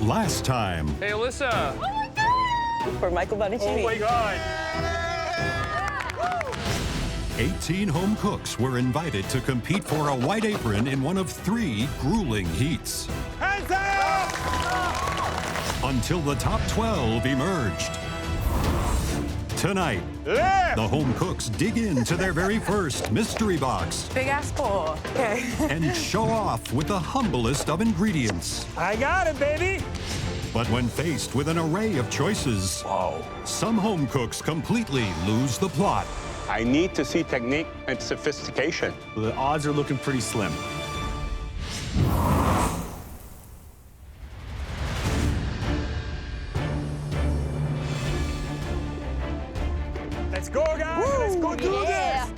last time. Hey, Alyssa. Oh my God! For Michael Bonacini. Oh my God. 18 home cooks were invited to compete for a white apron in one of 3 grueling heats. Hands up! Until the top 12 emerged. Tonight, the home cooks dig into their very first mystery box. Big ass bowl. Okay. And show off with the humblest of ingredients. I got it, baby. But when faced with an array of choices, some home cooks completely lose the plot. I need to see technique and sophistication. The odds are looking pretty slim. Let's go, guys. Let's go do this.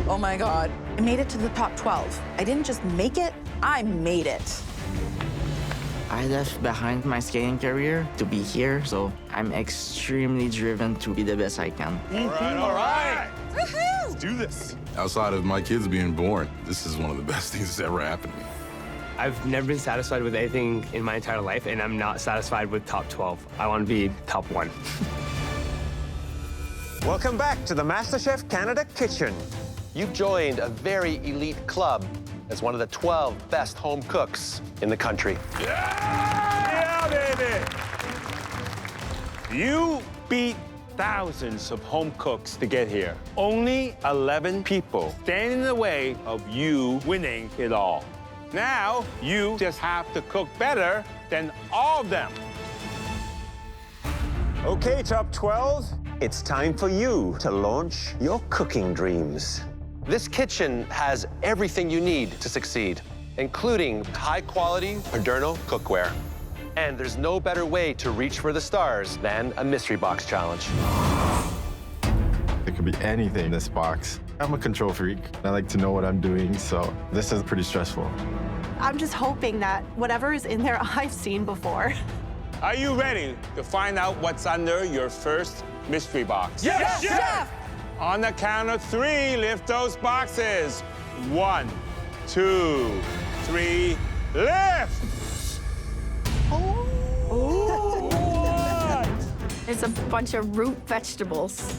Oh my God. I made it to the top 12. I didn't just make it, I made it. I left behind my skating career to be here, so I'm extremely driven to be the best I can. All right. Woohoo! Do this. Outside of my kids being born, this is one of the best things that's ever happened to me. I've never been satisfied with anything in my entire life, and I'm not satisfied with top 12. I want to be top 1. Welcome back to the MasterChef Canada kitchen. You've joined a very elite club as one of the 12 best home cooks in the country. Yeah, baby! You beat thousands of home cooks to get here. Only 11 people stand in the way of you winning it all. Now, you just have to cook better than all of them. Okay, top 12, it's time for you to launch your cooking dreams. This kitchen has everything you need to succeed, including high-quality Moderno cookware. And there's no better way to reach for the stars than a mystery box challenge. It could be anything in this box. I'm a control freak. I like to know what I'm doing, so this is pretty stressful. I'm just hoping that whatever is in there I've seen before. Are you ready to find out what's under your first mystery box? Yes, Chef! On the count of 3, lift those boxes. 1, 2, 3, lift! It's a bunch of root vegetables.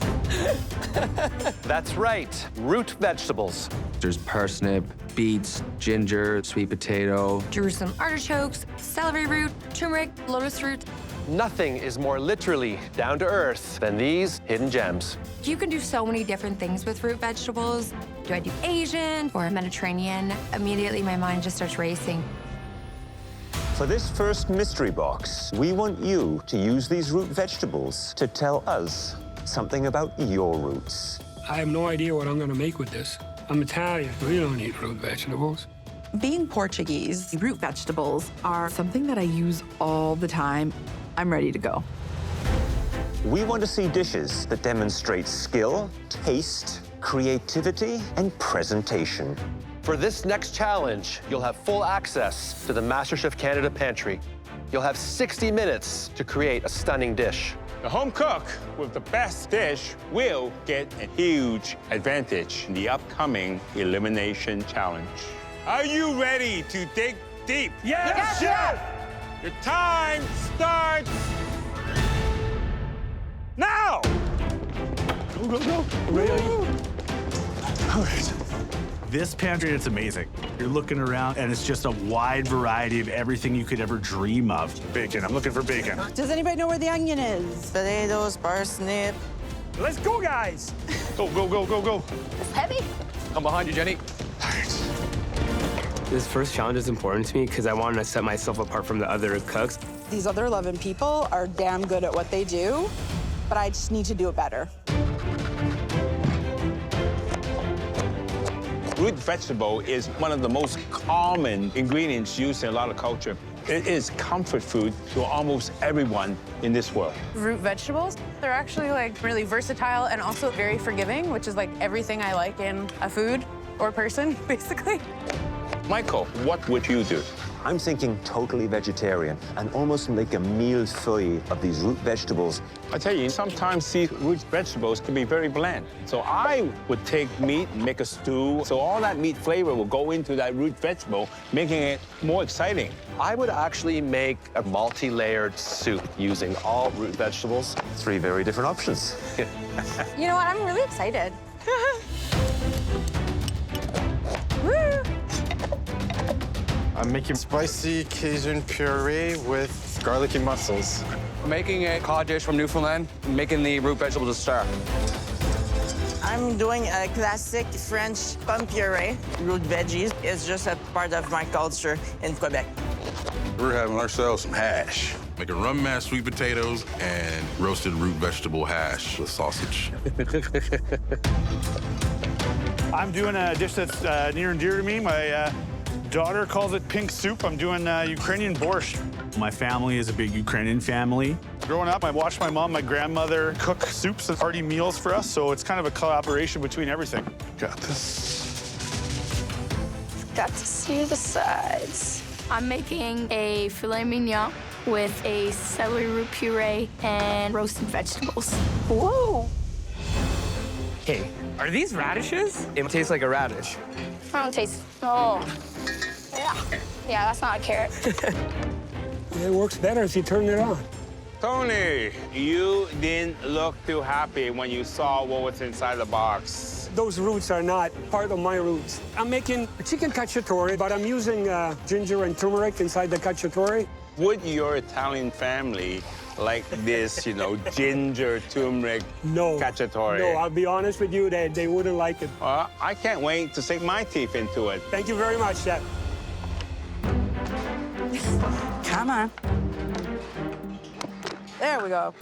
That's right, root vegetables. There's parsnip, beets, ginger, sweet potato. Jerusalem artichokes, celery root, turmeric, lotus root. Nothing is more literally down to earth than these hidden gems. You can do so many different things with root vegetables. Do I do Asian or Mediterranean? Immediately my mind just starts racing. For this first mystery box, we want you to use these root vegetables to tell us something about your roots. I have no idea what I'm going to make with this. I'm Italian. We don't eat root vegetables. Being Portuguese, root vegetables are something that I use all the time. I'm ready to go. We want to see dishes that demonstrate skill, taste, creativity, and presentation. For this next challenge, you'll have full access to the MasterChef Canada pantry. You'll have 60 minutes to create a stunning dish. The home cook with the best dish will get a huge advantage in the upcoming Elimination Challenge. Are you ready to dig deep? Yes, Chef! Your time starts now! Go, go, go. Ready? All right. This pantry, it's amazing. You're looking around, and it's just a wide variety of everything you could ever dream of. Bacon, I'm looking for bacon. Does anybody know where the onion is? Potatoes, parsnip. Let's go, guys. Go, go, go, go, go. It's heavy. Come behind you, Jenny. This first challenge is important to me because I want to set myself apart from the other cooks. These other 11 people are damn good at what they do, but I just need to do it better. Root vegetable is one of the most common ingredients used in a lot of culture. It is comfort food to almost everyone in this world. Root vegetables, they're actually like really versatile and also very forgiving, which is like everything I like in a food or person, basically. Michael, what would you do? I'm thinking totally vegetarian and almost like a millefeuille of these root vegetables. I tell you, sometimes these root vegetables can be very bland. So I would take meat and make a stew. So all that meat flavor will go into that root vegetable, making it more exciting. I would actually make a multi-layered soup using all root vegetables. 3 very different options. You know what? I'm really excited. Woo! I'm making spicy Cajun puree with garlicky mussels. Making a cod dish from Newfoundland, making the root vegetables a star. I'm doing a classic French pomme puree. Root veggies is just a part of my culture in Quebec. We're having ourselves some hash. Making rum mashed sweet potatoes and roasted root vegetable hash with sausage. I'm doing a dish that's near and dear to me. My daughter calls it pink soup. I'm doing Ukrainian Borscht. My family is a big Ukrainian family. Growing up, I watched my mom, my grandmother cook soups and hearty meals for us, so it's kind of a collaboration between everything. Got this. Got to see the sides. I'm making a filet mignon with a celery root puree and roasted vegetables. Whoa! Hey, are these radishes? It tastes like a radish. I don't taste. Oh. Yeah, that's not a carrot. It works better if you turn it on. Tony, you didn't look too happy when you saw what was inside the box. Those roots are not part of my roots. I'm making a chicken cacciatore, but I'm using ginger and turmeric inside the cacciatore. Would your Italian family like this, you know, ginger, turmeric cacciatore? No, I'll be honest with you, they wouldn't like it. Well, I can't wait to sink my teeth into it. Thank you very much, Chef. Come on. There we go.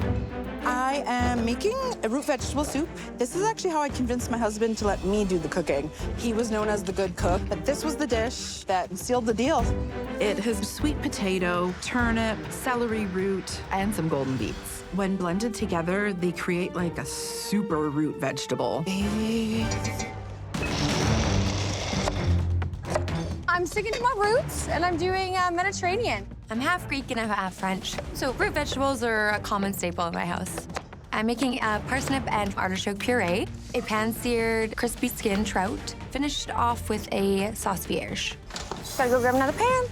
I am making a root vegetable soup. This is actually how I convinced my husband to let me do the cooking. He was known as the good cook, but this was the dish that sealed the deal. It has sweet potato, turnip, celery root, and some golden beets. When blended together, they create like a super root vegetable. I'm sticking to my roots, and I'm doing Mediterranean. I'm half Greek and I'm half French, so root vegetables are a common staple in my house. I'm making a parsnip and artichoke puree, a pan-seared, crispy skin trout, finished off with a sauce vierge. Gotta go grab another pan.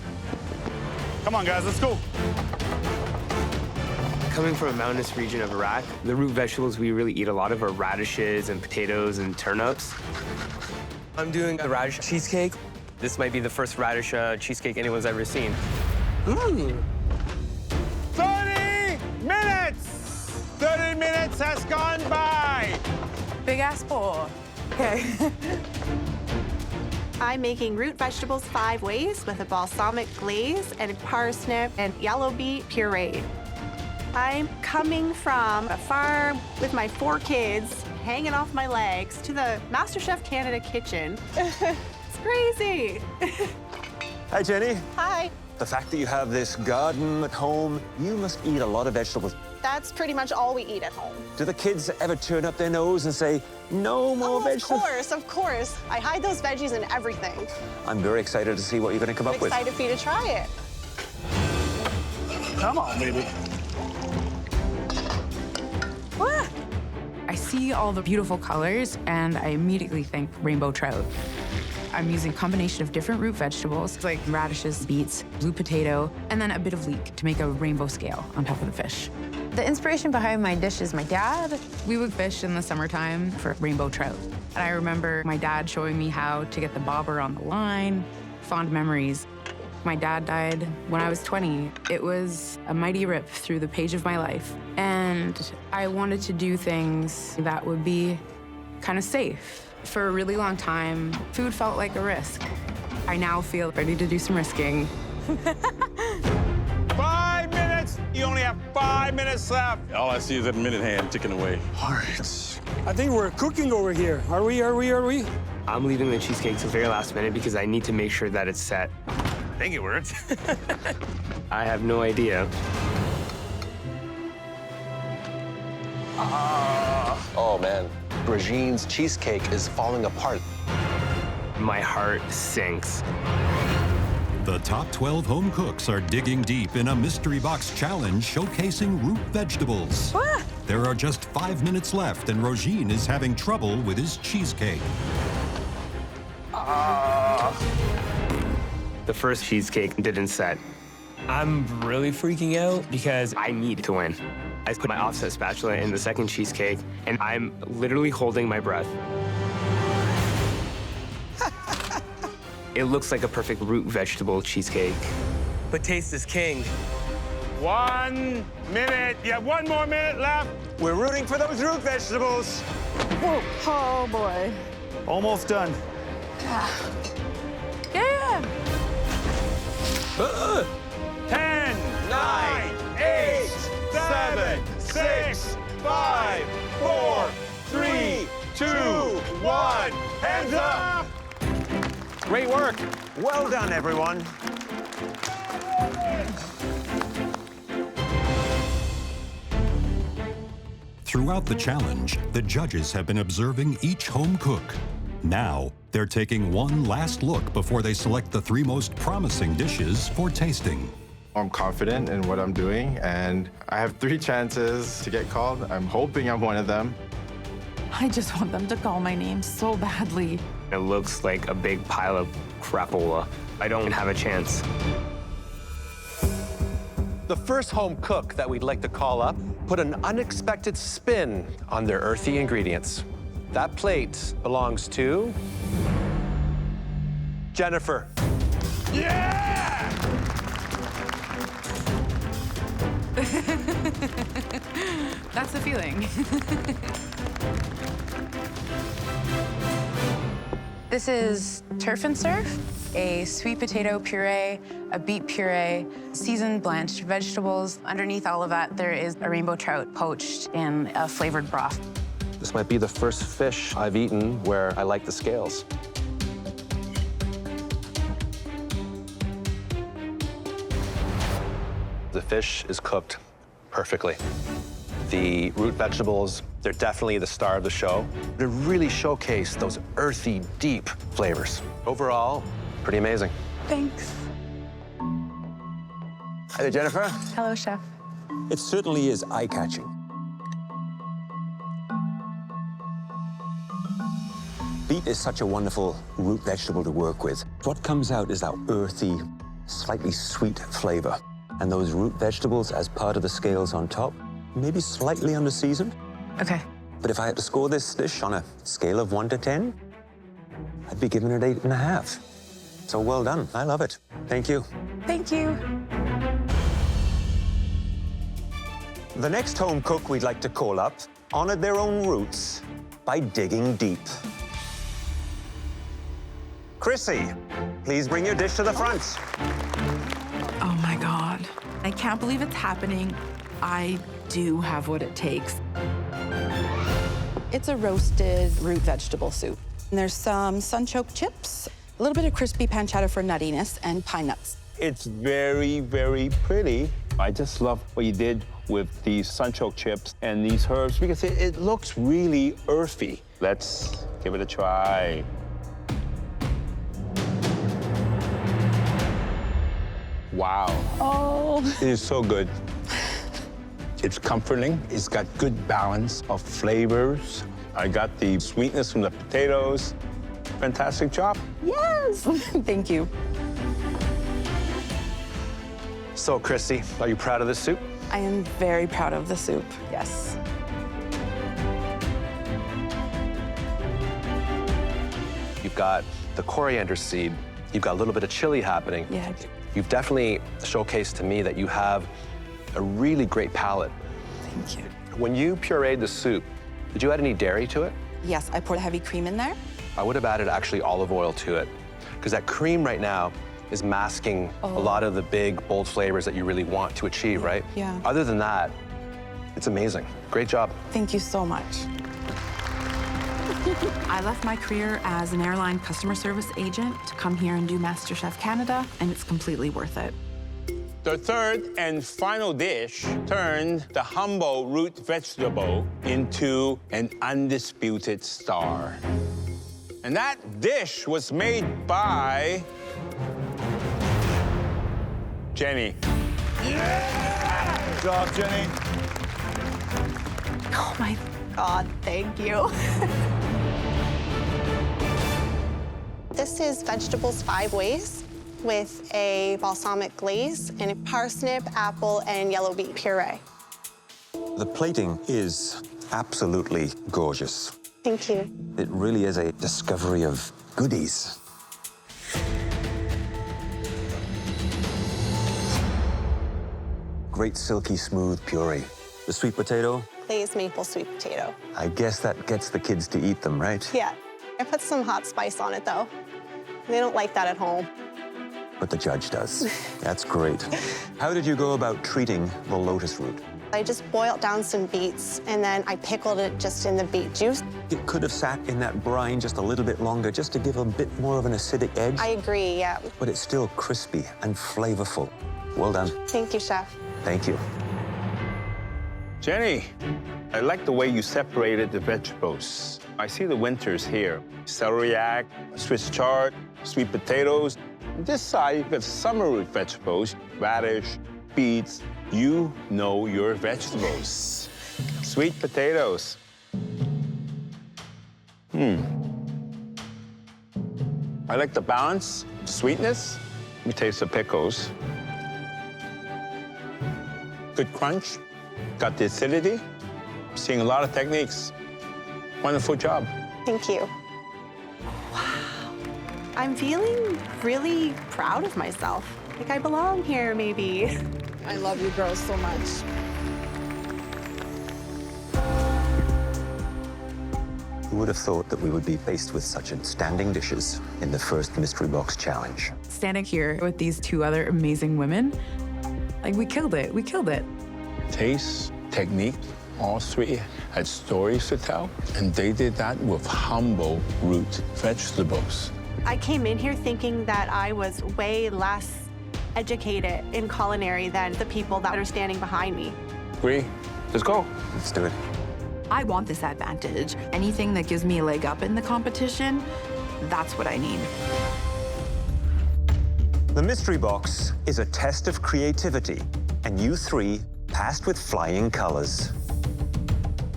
Come on, guys, let's go. Coming from a mountainous region of Iraq, the root vegetables we really eat a lot of are radishes and potatoes and turnips. I'm doing a radish cheesecake. This might be the first radish cheesecake anyone's ever seen. Ooh. 30 minutes! 30 minutes has gone by! Big ass bowl. Okay. I'm making root vegetables 5 ways with a balsamic glaze and parsnip and yellow beet puree. I'm coming from a farm with my 4 kids hanging off my legs to the MasterChef Canada kitchen. It's crazy. Hi, Jenny. Hi. The fact that you have this garden at home, you must eat a lot of vegetables. That's pretty much all we eat at home. Do the kids ever turn up their nose and say, no more vegetables? Of course. I hide those veggies in everything. I'm very excited to see what you're going to come I'm up with. excited for you to try it. Come on, baby. I see all the beautiful colors, and I immediately think rainbow trout. I'm using a combination of different root vegetables, like radishes, beets, blue potato, and then a bit of leek to make a rainbow scale on top of the fish. The inspiration behind my dish is my dad. We would fish in the summertime for rainbow trout. And I remember my dad showing me how to get the bobber on the line. Fond memories. My dad died when I was 20. It was a mighty rip through the page of my life. And I wanted to do things that would be kind of safe. For a really long time, food felt like a risk. I now feel ready to do some risking. 5 minutes! You only have 5 minutes left. All I see is that minute hand ticking away. All right. I think we're cooking over here. Are we? I'm leaving the cheesecake to the very last minute because I need to make sure that it's set. I think it worked. I have no idea. Oh, man. Regine's cheesecake is falling apart. My heart sinks. The top 12 home cooks are digging deep in a mystery box challenge showcasing root vegetables. There are just 5 minutes left, and Rogine is having trouble with his cheesecake. The first cheesecake didn't set. I'm really freaking out because I need to win. I put my offset spatula in the second cheesecake, and I'm literally holding my breath. It looks like a perfect root vegetable cheesecake. But taste is king. 1 minute. You have 1 more minute left. We're rooting for those root vegetables. Whoa. Oh, boy. Almost done. Yeah. 10, 9, 8, 7, 6, 5, 4, 3, 2, 1. Hands up! Great work. Well done, everyone. Throughout the challenge, the judges have been observing each home cook. Now, they're taking one last look before they select the 3 most promising dishes for tasting. I'm confident in what I'm doing, and I have 3 chances to get called. I'm hoping I'm one of them. I just want them to call my name so badly. It looks like a big pile of crapola. I don't have a chance. The first home cook that we'd like to call up put an unexpected spin on their earthy ingredients. That plate belongs to Jennifer. Yeah! That's the feeling. This is turf and surf, a sweet potato puree, a beet puree, seasoned blanched vegetables. Underneath all of that, there is a rainbow trout poached in a flavored broth. This might be the first fish I've eaten where I like the scales. The fish is cooked perfectly. The root vegetables, they're definitely the star of the show. They really showcase those earthy, deep flavors. Overall, pretty amazing. Thanks. Hi there, Jennifer. Hello, chef. It certainly is eye-catching. Beet is such a wonderful root vegetable to work with. What comes out is that earthy, slightly sweet flavor. And those root vegetables as part of the scales on top, maybe slightly under-seasoned. Okay. But if I had to score this dish on a scale of 1 to 10, I'd be giving it 8.5. So well done. I love it. Thank you. Thank you. The next home cook we'd like to call up honored their own roots by digging deep. Chrissy, please bring your dish to the front. Oh my God. I can't believe it's happening. I do have what it takes. It's a roasted root vegetable soup. And there's some sunchoke chips, a little bit of crispy pancetta for nuttiness, and pine nuts. It's very, very pretty. I just love what you did with these sunchoke chips and these herbs because it looks really earthy. Let's give it a try. Wow. Oh. It is so good. It's comforting. It's got good balance of flavors. I got the sweetness from the potatoes. Fantastic job. Yes. Thank you. So, Chrissy, are you proud of this soup? I am very proud of the soup, yes. You've got the coriander seed. You've got a little bit of chili happening. Yeah. You've definitely showcased to me that you have a really great palate. Thank you. When you pureed the soup, did you add any dairy to it? Yes, I poured heavy cream in there. I would have added actually olive oil to it, because that cream right now is masking a lot of the big, bold flavors that you really want to achieve, right? Yeah. Other than that, it's amazing. Great job. Thank you so much. I left my career as an airline customer service agent to come here and do MasterChef Canada, and it's completely worth it. The third and final dish turned the humble root vegetable into an undisputed star. And that dish was made by Jenny. Good job, Jenny. Oh my God, thank you. This is vegetables 5 ways with a balsamic glaze and a parsnip, apple, and yellow beet puree. The plating is absolutely gorgeous. Thank you. It really is a discovery of goodies. Great silky smooth puree. The sweet potato, Glazed maple sweet potato. I guess that gets the kids to eat them, right? Yeah. I put some hot spice on it, though. They don't like that at home. But the judge does. That's great. How did you go about treating the lotus root? I just boiled down some beets, and then I pickled it just in the beet juice. It could have sat in that brine just a little bit longer, just to give a bit more of an acidic edge. I agree, yeah. But it's still crispy and flavorful. Well done. Thank you, Chef. Thank you. Jenny, I like the way you separated the vegetables. I see the winters here. Celeriac, Swiss chard, sweet potatoes. On this side, you've got summer root vegetables, radish, beets. You know your vegetables. Sweet potatoes. I like the balance, sweetness. Let me taste the pickles. Good crunch. Got the acidity. Seeing a lot of techniques. Wonderful job. Thank you. Wow. I'm feeling really proud of myself. Like I belong here, maybe. I love you girls so much. Who would have thought that we would be faced with such outstanding dishes in the first Mystery Box Challenge? Standing here with these 2 other amazing women, like we killed it. We killed it. Taste, technique, all 3 had stories to tell, and they did that with humble root vegetables. I came in here thinking that I was way less educated in culinary than the people that are standing behind me. Agree. Let's go. Let's do it. I want this advantage. Anything that gives me a leg up in the competition, that's what I need. The Mystery Box is a test of creativity, and you 3 passed with flying colors.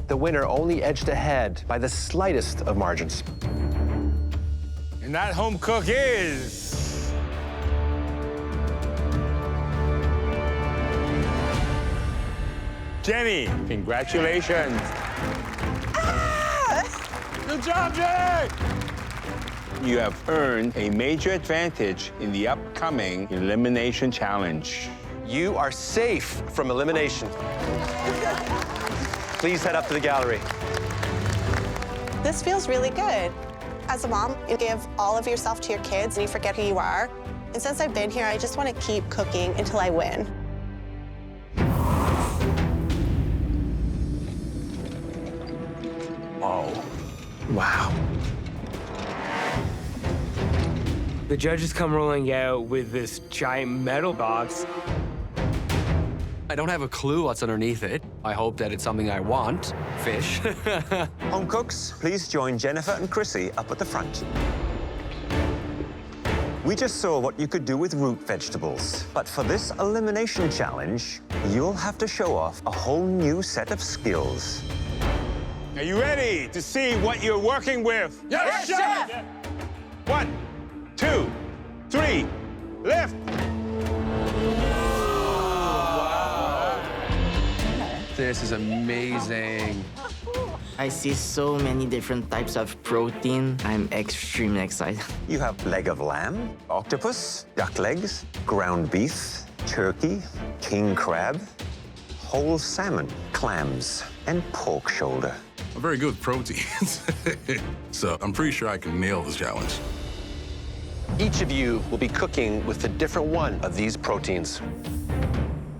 The winner only edged ahead by the slightest of margins. And that home cook is... Jenny. Congratulations. Good job, Jenny! You have earned a major advantage in the upcoming Elimination Challenge. You are safe from elimination. Please head up to the gallery. This feels really good. As a mom, you give all of yourself to your kids and you forget who you are. And since I've been here, I just want to keep cooking until I win. Whoa. Wow. The judges come rolling out with this giant metal box. I don't have a clue what's underneath it. I hope that it's something I want. Fish. Home cooks, please join Jennifer and Chrissy up at the front. We just saw what you could do with root vegetables. But for this elimination challenge, you'll have to show off a whole new set of skills. Are you ready to see what you're working with? Yes, Chef! 1, 2, 3, lift! This is amazing. I see so many different types of protein. I'm extremely excited. You have leg of lamb, octopus, duck legs, ground beef, turkey, king crab, whole salmon, clams, and pork shoulder. I'm very good with proteins. So I'm pretty sure I can nail this challenge. Each of you will be cooking with a different one of these proteins.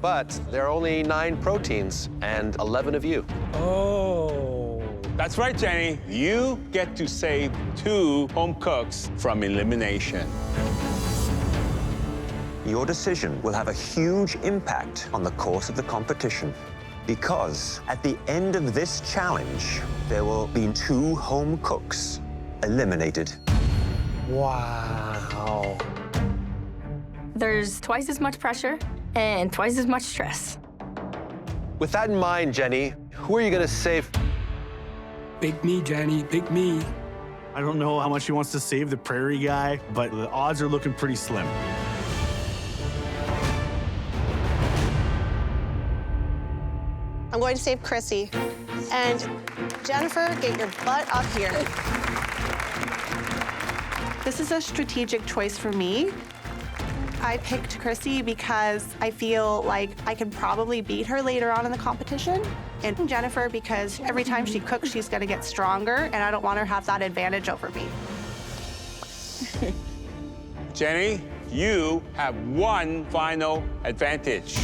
But there are only 9 proteins and 11 of you. Oh. That's right, Jenny. You get to save 2 home cooks from elimination. Your decision will have a huge impact on the course of the competition, because at the end of this challenge, there will be 2 home cooks eliminated. Wow. There's twice as much pressure and twice as much stress. With that in mind, Jenny, who are you gonna save? Pick me, Jenny, pick me. I don't know how much he wants to save the prairie guy, but the odds are looking pretty slim. I'm going to save Chrissy. And Jennifer, get your butt up here. This is a strategic choice for me. I picked Chrissy because I feel like I can probably beat her later on in the competition. And Jennifer because every time she cooks, she's gonna get stronger, and I don't want her to have that advantage over me. Jenny, you have one final advantage.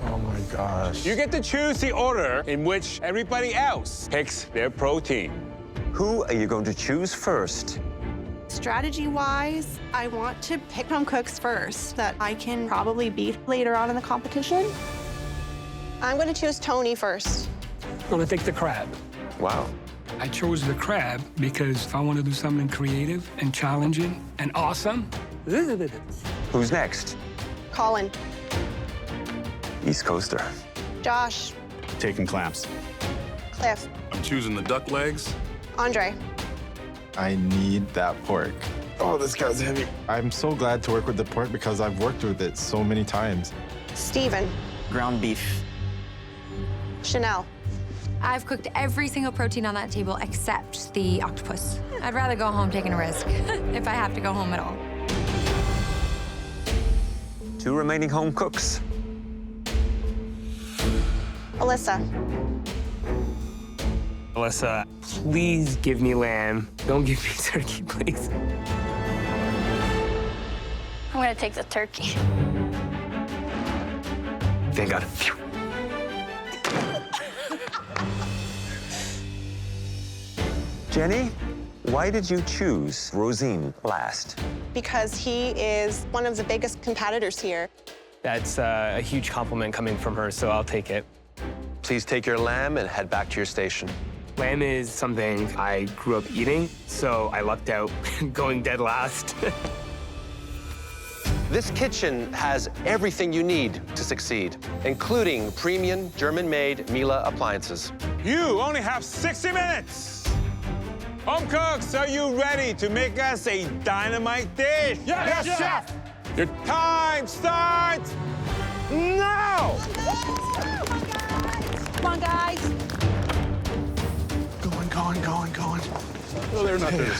Oh my gosh. You get to choose the order in which everybody else picks their protein. Who are you going to choose first? Strategy-wise, I want to pick home cooks first that I can probably beat later on in the competition. I'm gonna choose Tony first. I'm gonna take the crab. Wow. I chose the crab because if I want to do something creative and challenging and awesome. Who's next? Colin. East Coaster. Josh. Taking clamps. Cliff. I'm choosing the duck legs. Andre. I need that pork. Oh, this guy's heavy. I'm so glad to work with the pork because I've worked with it so many times. Steven. Ground beef. Chanel. I've cooked every single protein on that table except the octopus. I'd rather go home taking a risk if I have to go home at all. 2 remaining home cooks. Alyssa. Alyssa, please give me lamb. Don't give me turkey, please. I'm gonna take the turkey. Thank God. Phew. Jenny, why did you choose Rosine last? Because he is one of the biggest competitors here. That's a huge compliment coming from her, so I'll take it. Please take your lamb and head back to your station. Lamb is something I grew up eating, so I lucked out going dead last. This kitchen has everything you need to succeed, including premium German-made Miele appliances. You only have 60 minutes. Home cooks, are you ready to make us a dynamite dish? Yes, chef. Your time starts now. Come on, guys. Going. Oh, they're not there.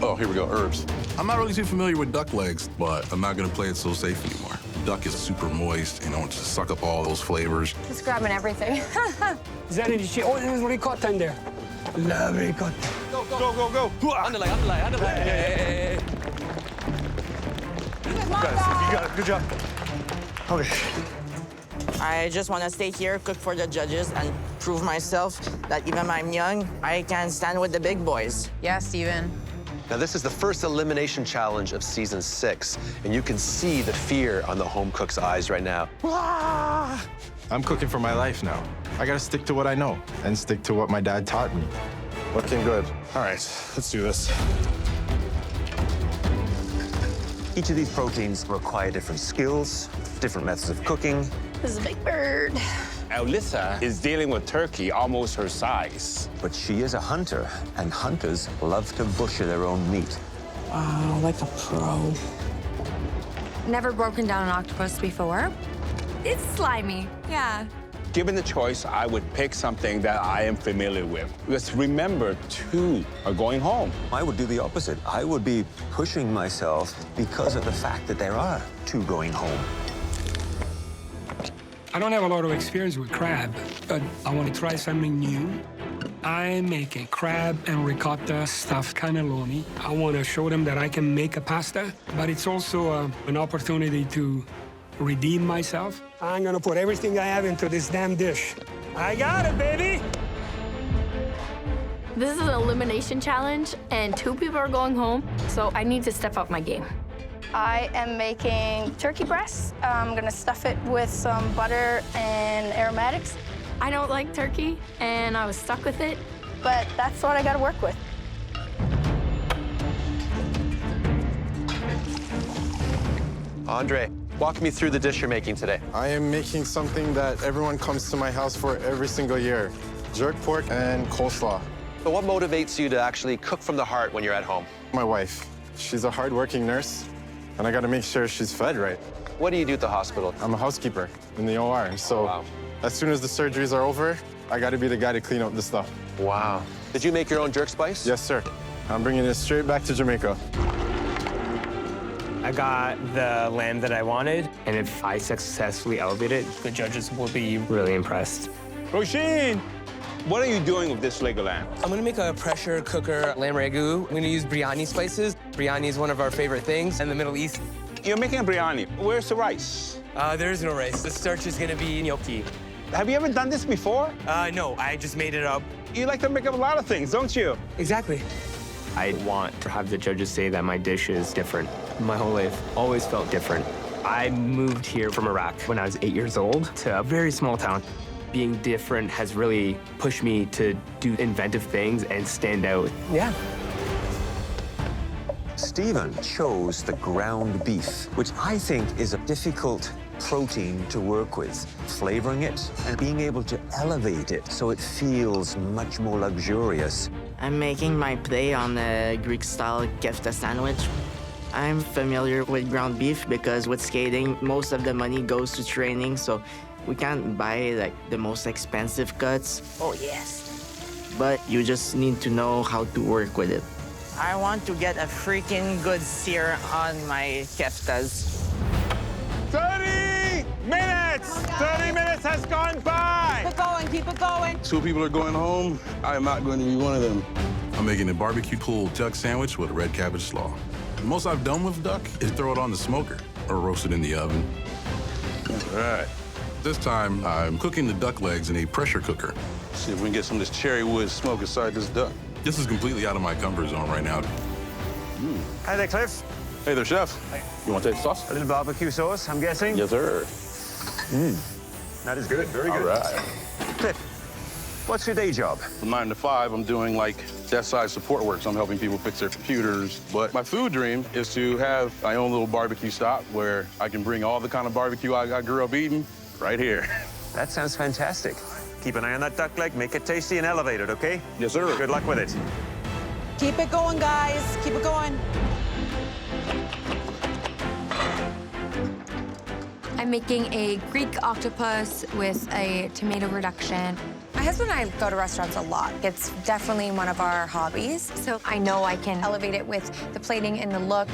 Oh, here we go, herbs. I'm not really too familiar with duck legs, but I'm not gonna play it so safe anymore. Duck is super moist, and I want to suck up all those flavors. Just grabbing everything. Is that any shit? Oh, there's ricotta in there. Love ricotta. Go. Underlay. Hey. You got it. Good job. Okay. I just want to stay here, cook for the judges, and prove myself that even though I'm young, I can stand with the big boys. Yeah, Steven. Now, this is the first elimination challenge of season 6, and you can see the fear on the home cook's eyes right now. I'm cooking for my life now. I gotta stick to what I know and stick to what my dad taught me. Looking good. All right, let's do this. Each of these proteins require different skills, different methods of cooking. This is a big bird. Alyssa is dealing with turkey almost her size. But she is a hunter, and hunters love to butcher their own meat. Wow, like a pro. Never broken down an octopus before. It's slimy, yeah. Given the choice, I would pick something that I am familiar with. Because remember, 2 are going home. I would do the opposite. I would be pushing myself because of the fact that there are 2 going home. I don't have a lot of experience with crab, but I want to try something new. I'm making crab and ricotta stuffed cannelloni. I want to show them that I can make a pasta, but it's also an opportunity to redeem myself. I'm gonna put everything I have into this damn dish. I got it, baby! This is an elimination challenge, and 2 people are going home, so I need to step up my game. I am making turkey breast. I'm gonna stuff it with some butter and aromatics. I don't like turkey, and I was stuck with it, but that's what I gotta work with. Andre, walk me through the dish you're making today. I am making something that everyone comes to my house for every single year. Jerk pork and coleslaw. So what motivates you to actually cook from the heart when you're at home? My wife. She's a hardworking nurse, and I gotta make sure she's fed right. What do you do at the hospital? I'm a housekeeper in the OR, so as soon as the surgeries are over, I gotta be the guy to clean up the stuff. Wow. Did you make your own jerk spice? Yes, sir. I'm bringing it straight back to Jamaica. I got the lamb that I wanted, and if I successfully elevate it, the judges will be really impressed. Roisin, what are you doing with this leg of lamb? I'm gonna make a pressure cooker lamb ragu. I'm gonna use biryani spices. Biryani is one of our favorite things in the Middle East. You're making a biryani. Where's the rice? There is no rice. The starch is gonna be gnocchi. Have you ever done this before? No, I just made it up. You like to make up a lot of things, don't you? Exactly. I want to have the judges say that my dish is different. My whole life always felt different. I moved here from Iraq when I was 8 years old to a very small town. Being different has really pushed me to do inventive things and stand out. Yeah. Stephen chose the ground beef, which I think is a difficult protein to work with. Flavoring it and being able to elevate it so it feels much more luxurious. I'm making my play on a Greek-style kefta sandwich. I'm familiar with ground beef because with skating, most of the money goes to training, so we can't buy like the most expensive cuts. Oh, yes. But you just need to know how to work with it. I want to get a freaking good sear on my keftas. 30 minutes! 30 minutes has gone by! Keep it going, keep it going. 2 people are going home. I am not going to be one of them. I'm making a barbecue pulled duck sandwich with a red cabbage slaw. The most I've done with duck is throw it on the smoker or roast it in the oven. All right. This time, I'm cooking the duck legs in a pressure cooker. See if we can get some of this cherry wood smoke inside this duck. This is completely out of my comfort zone right now. Hi there, Cliff. Hey there, chef. You want to taste the sauce? A little barbecue sauce, I'm guessing? Yes, sir. That is good, very good. All right. Cliff, what's your day job? From 9 to 5, I'm doing like desk side support work, so I'm helping people fix their computers. But my food dream is to have my own little barbecue stop where I can bring all the kind of barbecue I grew up eating right here. That sounds fantastic. Keep an eye on that duck leg, make it tasty and elevate it, okay? Yes, sir. Good luck with it. Keep it going, guys. Keep it going. I'm making a Greek octopus with a tomato reduction. My husband and I go to restaurants a lot. It's definitely one of our hobbies. So I know I can elevate it with the plating and the look.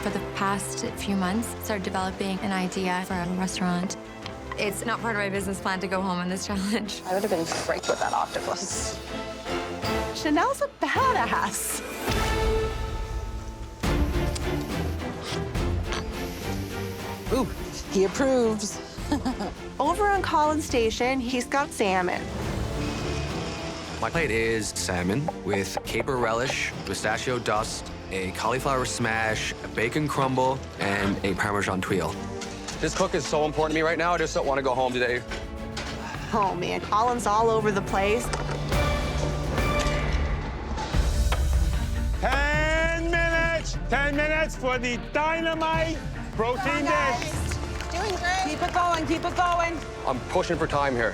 For the past few months, started developing an idea for a restaurant. It's not part of my business plan to go home on this challenge. I would have been great with that octopus. Chanel's a badass. Ooh, he approves. Over on Collins Station, he's got salmon. My plate is salmon with caper relish, pistachio dust, a cauliflower smash, a bacon crumble, and a Parmesan tuile. This cook is so important to me right now. I just don't want to go home today. Oh man, Collins all over the place. 10 minutes! 10 minutes for the dynamite protein dish. Doing great. Keep it going, keep it going. I'm pushing for time here.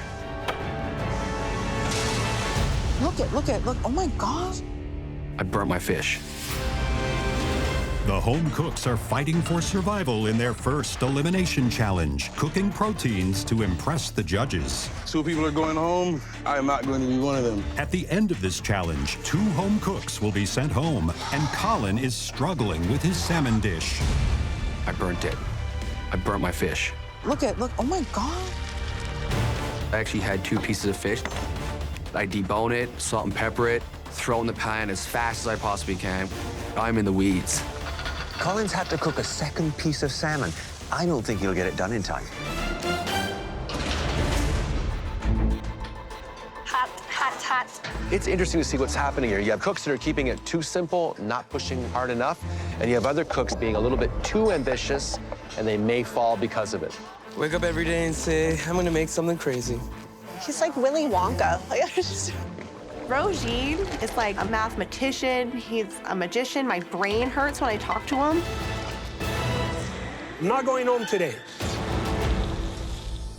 Look. Oh my gosh. I burnt my fish. The home cooks are fighting for survival in their first elimination challenge, cooking proteins to impress the judges. 2 people are going home. I am not going to be one of them. At the end of this challenge, 2 home cooks will be sent home, and Colin is struggling with his salmon dish. I burnt it. I burnt my fish. Look. Oh my God. I actually had 2 pieces of fish. I debone it, salt and pepper it, throw it in the pan as fast as I possibly can. I'm in the weeds. Colin's had to cook a second piece of salmon. I don't think he'll get it done in time. Hot. It's interesting to see what's happening here. You have cooks that are keeping it too simple, not pushing hard enough, and you have other cooks being a little bit too ambitious, and they may fall because of it. Wake up every day and say, I'm gonna make something crazy. He's like Willy Wonka. Roisin is like a mathematician. He's a magician. My brain hurts when I talk to him. I'm not going home today.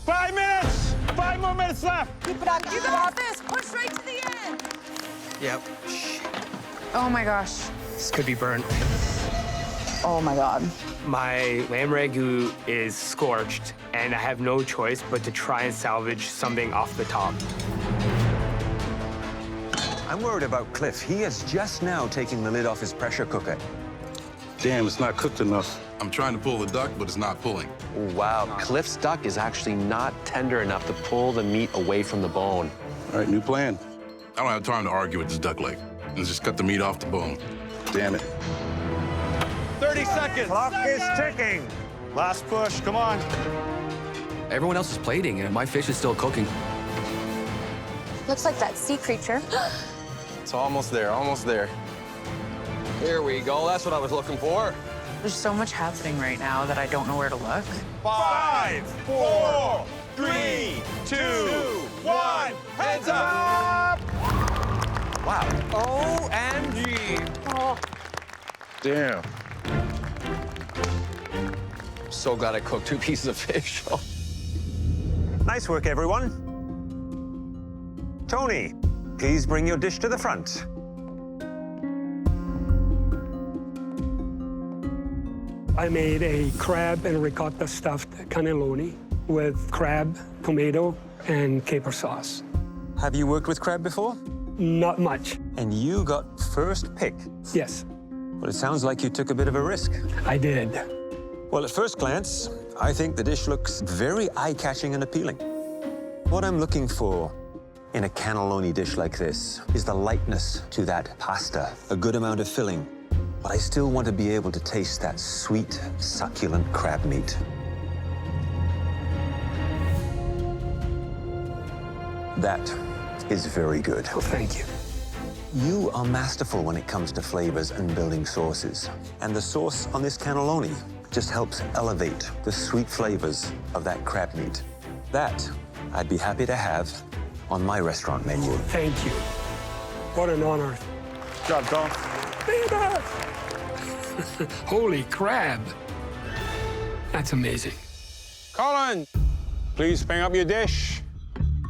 5 minutes! 5 more minutes left. Keep it up. You got this. Push right to the end. Yep. Oh my gosh. This could be burnt. Oh my God. My lamb ragu is scorched, and I have no choice but to try and salvage something off the top. I'm worried about Cliff. He is just now taking the lid off his pressure cooker. Damn, it's not cooked enough. I'm trying to pull the duck, but it's not pulling. Wow, Cliff's duck is actually not tender enough to pull the meat away from the bone. All right, new plan. I don't have time to argue with this duck leg. Let's just cut the meat off the bone. Damn it. 30 seconds. Clock is ticking. Last push, come on. Everyone else is plating, and my fish is still cooking. Looks like that sea creature. It's almost there, almost there. Here we go, that's what I was looking for. There's so much happening right now that I don't know where to look. 5, 4, 3, 2, 1. Heads up! Wow. OMG. Oh. Damn. So glad I cooked 2 pieces of fish. Nice work, everyone. Tony, please bring your dish to the front. I made a crab and ricotta stuffed cannelloni with crab, tomato, and caper sauce. Have you worked with crab before? Not much. And you got first pick. Yes, Well, it sounds like you took a bit of a risk. I did. Well, at first glance, I think the dish looks very eye-catching and appealing. What I'm looking for in a cannelloni dish like this is the lightness to that pasta, a good amount of filling, but I still want to be able to taste that sweet, succulent crab meat. That is very good. Oh, thank you. You are masterful when it comes to flavors and building sauces. And the sauce on this cannelloni just helps elevate the sweet flavors of that crab meat. That I'd be happy to have on my restaurant menu. Thank you. What an honor. Good job, Tom. Holy crab. That's amazing. Colin, please bring up your dish.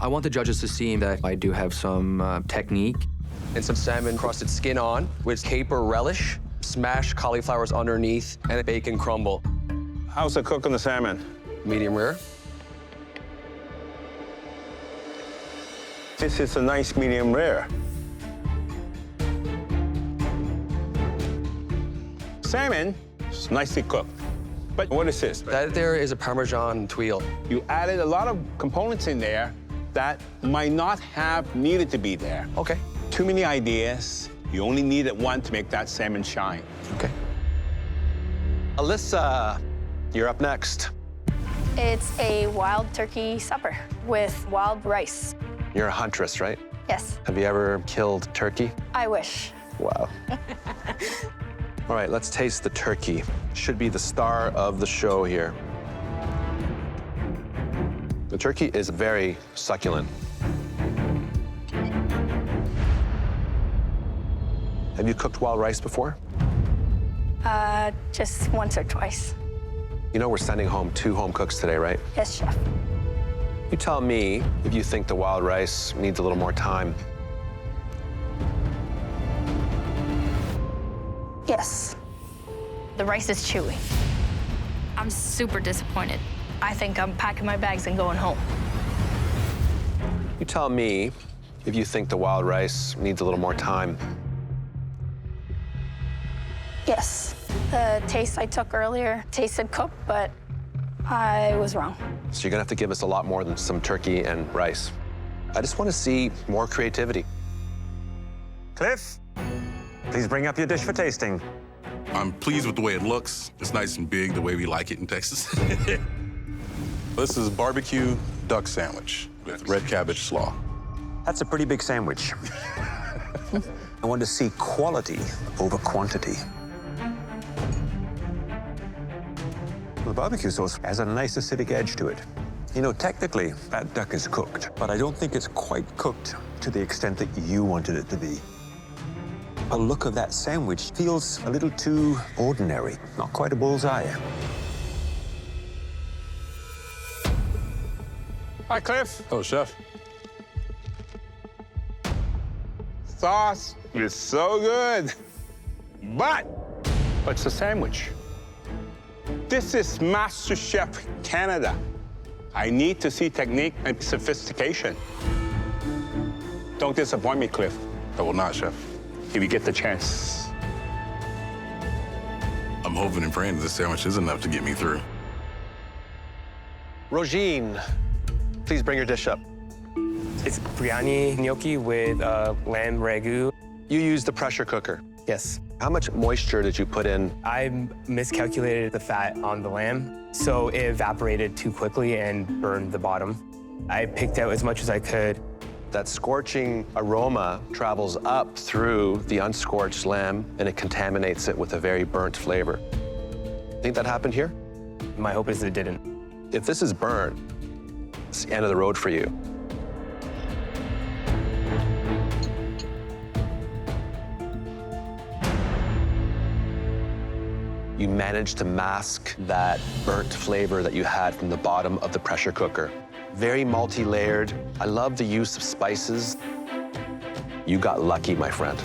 I want the judges to see that I do have some technique. And some salmon-crusted skin on with caper relish, smashed cauliflowers underneath, and a bacon crumble. How's the cook on the salmon? Medium rare. This is a nice medium rare. Salmon is nicely cooked. But what is this? That there is a Parmesan tuile. You added a lot of components in there that might not have needed to be there. Okay. Too many ideas. You only needed one to make that salmon shine. Okay. Alyssa, you're up next. It's a wild turkey supper with wild rice. You're a huntress, right? Yes, Have you ever killed turkey? I wish. Wow. All right, let's taste the turkey. Should be the star of the show here. The turkey is very succulent. Have you cooked wild rice before? Just once or twice. You know we're sending home 2 home cooks today, right? Yes, chef. You tell me if you think the wild rice needs a little more time. Yes. The rice is chewy. I'm super disappointed. I think I'm packing my bags and going home. You tell me if you think the wild rice needs a little more time. Yes. The taste I took earlier tasted cooked, but I was wrong. So you're gonna have to give us a lot more than some turkey and rice. I just want to see more creativity. Cliff, please bring up your dish for tasting. I'm pleased with the way it looks. It's nice and big, the way we like it in Texas. This is barbecue duck sandwich with red cabbage slaw. That's a pretty big sandwich. I want to see quality over quantity. The barbecue sauce has a nice acidic edge to it. You know, technically, that duck is cooked, but I don't think it's quite cooked to the extent that you wanted it to be. The look of that sandwich feels a little too ordinary, not quite a bullseye. Hi, Cliff. Oh, chef. Sauce is so good. But it's a sandwich. This is MasterChef Canada. I need to see technique and sophistication. Don't disappoint me, Cliff. I will not, chef. If you get the chance. I'm hoping and praying that this sandwich is enough to get me through. Rogine, please bring your dish up. It's biryani gnocchi with lamb ragu. You used the pressure cooker. Yes. How much moisture did you put in? I miscalculated the fat on the lamb, so it evaporated too quickly and burned the bottom. I picked out as much as I could. That scorching aroma travels up through the unscorched lamb, and it contaminates it with a very burnt flavor. Think that happened here? My hope is it didn't. If this is burnt, it's the end of the road for you. You managed to mask that burnt flavor that you had from the bottom of the pressure cooker. Very multi-layered. I love the use of spices. You got lucky, my friend.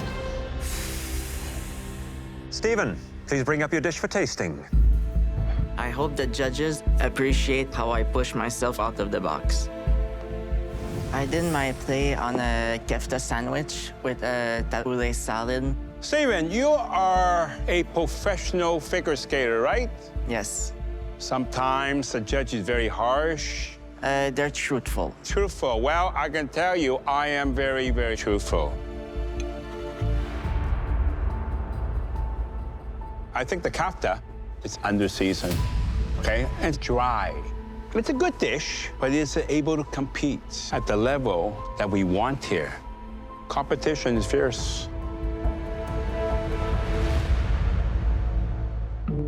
Stephen, please bring up your dish for tasting. I hope the judges appreciate how I push myself out of the box. I did my play on a kefta sandwich with a tabbouleh salad. Steven, you are a professional figure skater, right? Yes. Sometimes the judge is very harsh. They're truthful. Truthful. Well, I can tell you, I am very, very truthful. I think the kafta is under-seasoned, okay? And dry. It's a good dish, but it's able to compete at the level that we want here. Competition is fierce.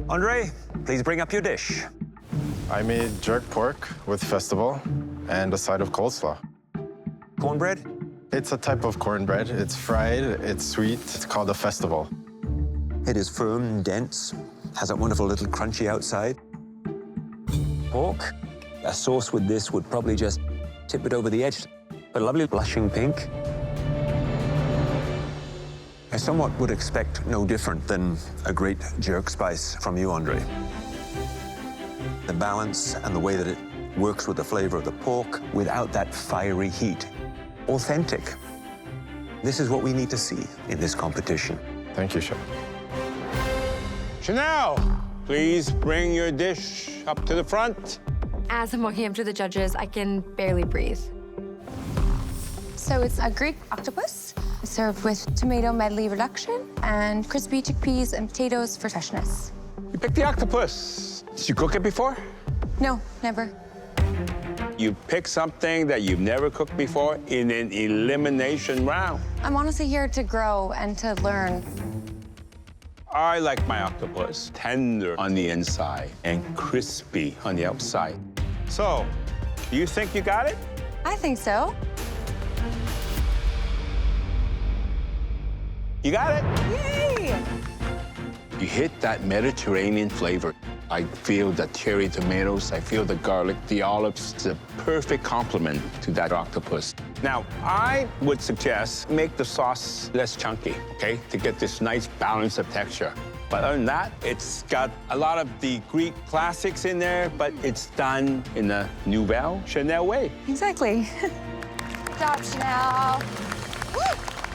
Andre, please bring up your dish. I made jerk pork with festival and a side of coleslaw. Cornbread? It's a type of cornbread. It's fried, it's sweet. It's called a festival. It is firm and dense, has a wonderful little crunchy outside. Pork, a sauce with this would probably just tip it over the edge. But lovely blushing pink. I somewhat would expect no different than a great jerk spice from you, Andre. The balance and the way that it works with the flavor of the pork without that fiery heat. Authentic. This is what we need to see in this competition. Thank you, Chef. Chanel, please bring your dish up to the front. As I'm walking up to the judges, I can barely breathe. So it's a Greek octopus served with tomato medley reduction and crispy chickpeas and potatoes for freshness. You picked the octopus. Did you cook it before? No, never. You pick something that you've never cooked before in an elimination round. I'm honestly here to grow and to learn. I like my octopus tender on the inside and crispy on the outside. So, do you think you got it? I think so. You got it? Yay! You hit that Mediterranean flavor. I feel the cherry tomatoes, I feel the garlic, the olives. It's a perfect complement to that octopus. Now, I would suggest make the sauce less chunky, okay, to get this nice balance of texture. But other than that, it's got a lot of the Greek classics in there, but it's done in the Nouvelle Chanel way. Exactly. Good job, Chanel. Woo!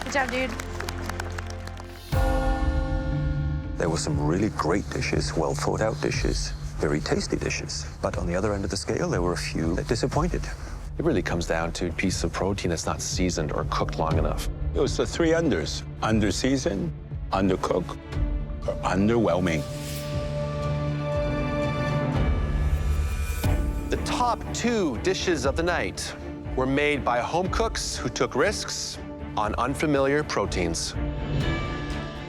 Good job, dude. There were some really great dishes, well thought out dishes, very tasty dishes. But on the other end of the scale, there were a few that disappointed. It really comes down to a piece of protein that's not seasoned or cooked long enough. It was the three unders: under-seasoned, undercooked, or underwhelming. The top 2 dishes of the night were made by home cooks who took risks on unfamiliar proteins.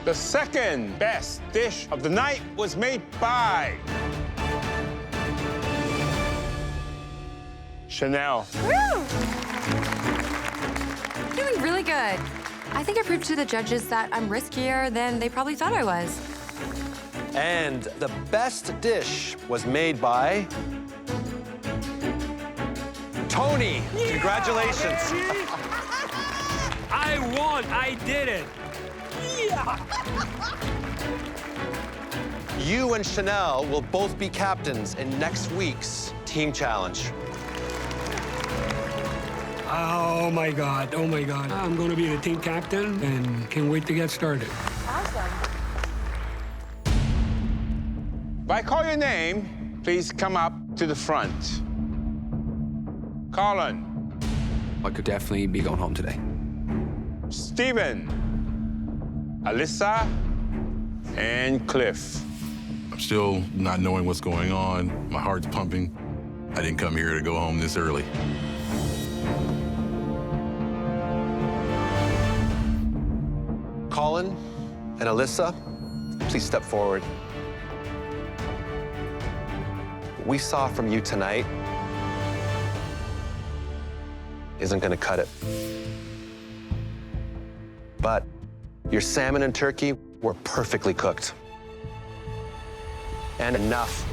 The second best dish of the night was made by Chanel. Woo! Doing really good. I think I proved to the judges that I'm riskier than they probably thought I was. And the best dish was made by Tony, congratulations. I won. I did it. You and Chanel will both be captains in next week's team challenge. Oh my God. Oh my God. I'm going to be the team captain and can't wait to get started. If I call your name, please come up to the front. Colin. I could definitely be going home today. Stephen. Alyssa. And Cliff. I'm still not knowing what's going on. My heart's pumping. I didn't come here to go home this early. Colin and Alyssa, please step forward. What we saw from you tonight isn't gonna cut it. But your salmon and turkey were perfectly cooked. And enough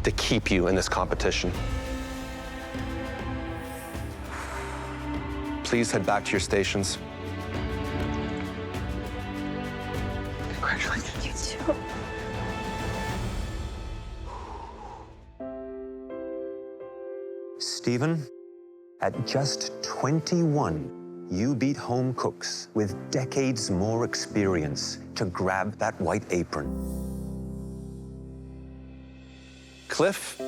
to keep you in this competition. Please head back to your stations. Congratulations. You too. Stephen, at just 21, you beat home cooks with decades more experience to grab that white apron. Cliff,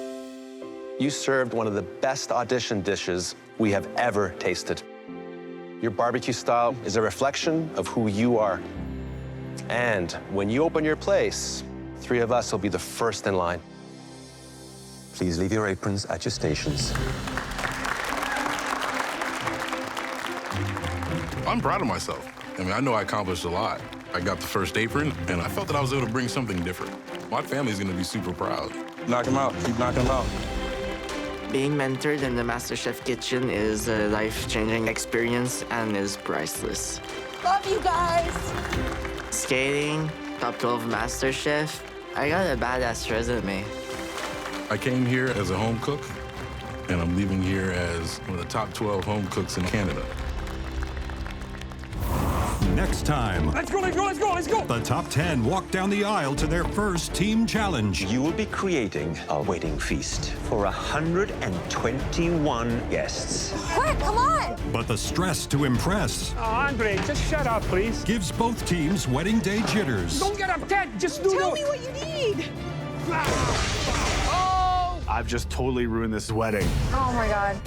you served one of the best audition dishes we have ever tasted. Your barbecue style is a reflection of who you are. And when you open your place, 3 of us will be the first in line. Please leave your aprons at your stations. I'm proud of myself. I mean, I know I accomplished a lot. I got the first apron, and I felt that I was able to bring something different. My family's gonna be super proud. Knock him out. Keep knocking him out. Being mentored in the MasterChef kitchen is a life-changing experience and is priceless. Love you guys. Skating, top 12 MasterChef, I got a badass resume. I came here as a home cook, and I'm leaving here as one of the top 12 home cooks in Canada. Next time, Let's go, let's go, let's go, let's go. the top 10 walk down the aisle to their first team challenge. You will be creating a wedding feast for 121 guests. Quick, come on! But the stress to impress Oh, Andre, just shut up, please. gives both teams wedding day jitters. Don't get upset. Just do Tell me what you need. I've just totally ruined this wedding. Oh my God.